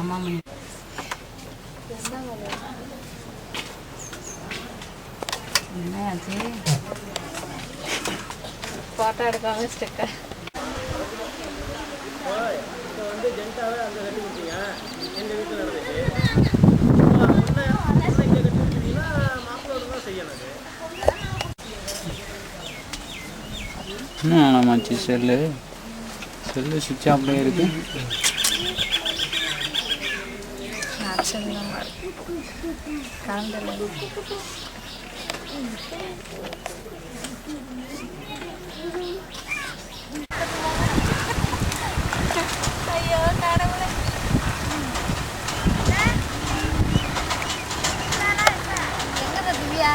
அம்மா மணி என்னாச்சு? ஃபோட்டோ எடுக்காம ஸ்டிக்கர் வந்து ஜென்ட்டாவே அந்த கட்டி கொடுத்தீங்க எங்கள் வீட்டில் நடந்துச்சு. மாப்பிள்ளோட தான் செய்யணும் அது. என்ன ஆனாமாச்சு? செல்லு சுவிட்ச் ஆஃப்லேயே இருக்கு. ஐயோ கடவுளே. எங்க திவ்யா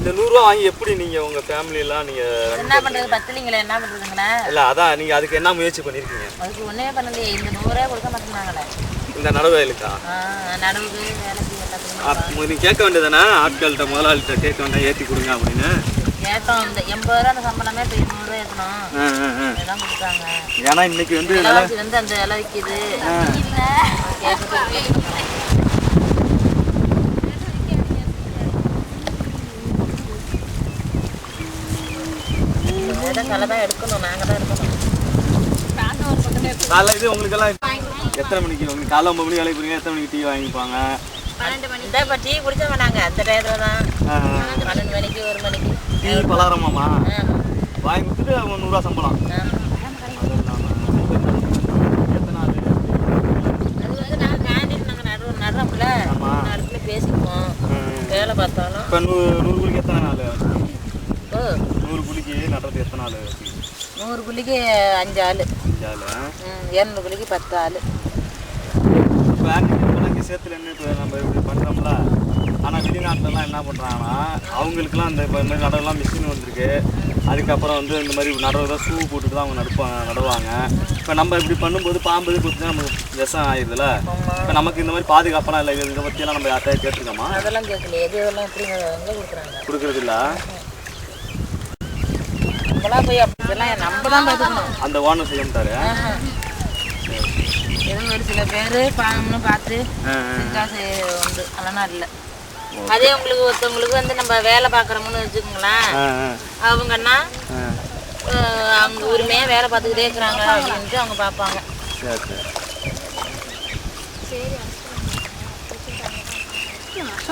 இந்த 100 ரூபா வாங்கி எப்படி நீங்க உங்க ஃபேமிலி எல்லாம் நீங்க என்ன பண்றது? பத்தலிங்களே என்ன பண்றதுங்கண்ணா? இல்ல அதான் நீங்க அதுக்கு என்ன முயற்சி பண்ணிருக்கீங்க? அதுக்கு ஒண்ணே பண்ணலையே. இந்த 100 கொடுக்க மாட்டேங்கிறாங்களே. இந்த நடவு வேலைக்கா? நடவுக்கு வேலைக்கு எல்லாத்துக்கும் நீங்க கேட்க வேண்டியதானே? ஆட்கள்கிட்ட முதலாளிகிட்ட கேட்க வேண்டாம் ஏற்றி கொடுங்க அப்படின்னு கேட்டோம். இந்த 80 ரூபா அந்த சம்பளமே இப்போ 200 ரூபா ஏற்றணும் எல்லாம் கொடுத்தாங்க. ஏன்னா இன்னைக்கு வந்து வந்து அந்த இலை விற்கிது களை தான் எடுக்கணும். நாங்கள் தான் எடுக்கணும். காலைல இது உங்களுக்கெல்லாம் எத்தனை மணிக்கு உங்களுக்கு காலைல 9 மணிக்கு வேலைக்கு போறீங்க? எத்தனை மணிக்கு டீ வாங்கிப்பாங்க? 12 மணி தான். இப்போ டீ குடிச்ச வேணாங்க அந்த டயத்தில் தான். 12 மணிக்கு 1 மணிக்கு டீ பலகாரமாமா வாங்கி கொடுத்துட்டு அவங்க 100 ரூபா சம்பளம். எத்தனை நாள்? அது வந்து நாங்கள் கேண்டீன் நாங்கள் நடுறோம்ல, நடுப்புல பேசிக்குவோம் வேலை பார்த்தாலும். இப்போ 100 குழிக்கு எத்தனை நாள்? 100 குழிக்கு நடுறது எத்தனை நாள்? 100 குழிக்கு 5 ஆள். 200 குழிக்கு 10 ஆள். இப்போ சேர்த்துல என்ன இப்போ நம்ம இப்படி பண்ணுறோம்ல, ஆனால் வெளிநாட்டிலலாம் என்ன பண்ணுறாங்கன்னா அவங்களுக்குலாம் இந்த மாதிரி நடவுலாம் மிஷின் வந்திருக்கு. அதுக்கப்புறம் வந்து இந்த மாதிரி நடவு தான் ஷூ போட்டுட்டு தான் அவங்க நடுவாங்க. இப்போ நம்ம இப்படி பண்ணும்போது பாம்பு கொடுத்து நமக்கு விஷம் ஆயிடுதுல. இப்போ நமக்கு இந்த மாதிரி பாதுகாப்பெல்லாம் இல்லை. இதை பற்றியெல்லாம் நம்ம யார்கிட்ட கேட்டுருக்கோமா? அதெல்லாம் கேட்கல. எதுவெல்லாம் எப்படி கொடுக்குறாங்க? கொடுக்குறது இல்லை. நம்மளாம் போய் அப்படிலாம் நம்ம தான் பார்த்துக்கணும். அந்த ஓனர் செய்ய மாட்டாரு. எதுவும் ஒரு சில பேர் பாங்கன்னு பார்த்து காசு உண்டு. அதெல்லாம் இல்லை. அதே உங்களுக்கு ஒருத்தவங்களுக்கு வந்து நம்ம வேலை பார்க்குறோம்னு வச்சுக்கோங்களேன். அவங்கன்னா அவங்க உரிமையாக வேலை பார்த்துக்கிட்டே இருக்கிறாங்க அப்படின்ட்டு அவங்க பார்ப்பாங்க.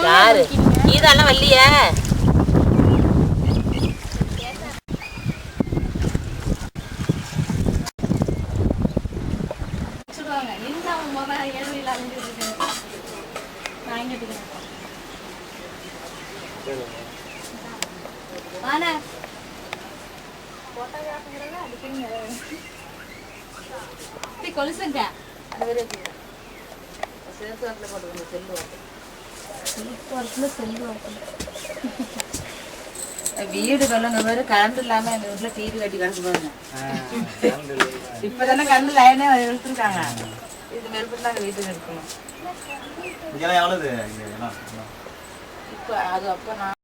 யாரு இதெல்லாம் வரலையே? கொலுசுங்க வீடு சொல்லுங்க வேறு கரண்ட் இல்லாம எங்க வீட்டுல டிவி கட்டி கிடக்கு பாருங்க. இப்பதானே கரண்ட் லைனே எடுத்துருக்காங்க. இது மேற்பட்டு நாங்க வீட்டுக்கு எடுக்கணும். எவ்வளவு இப்போ அது அப்போ நான்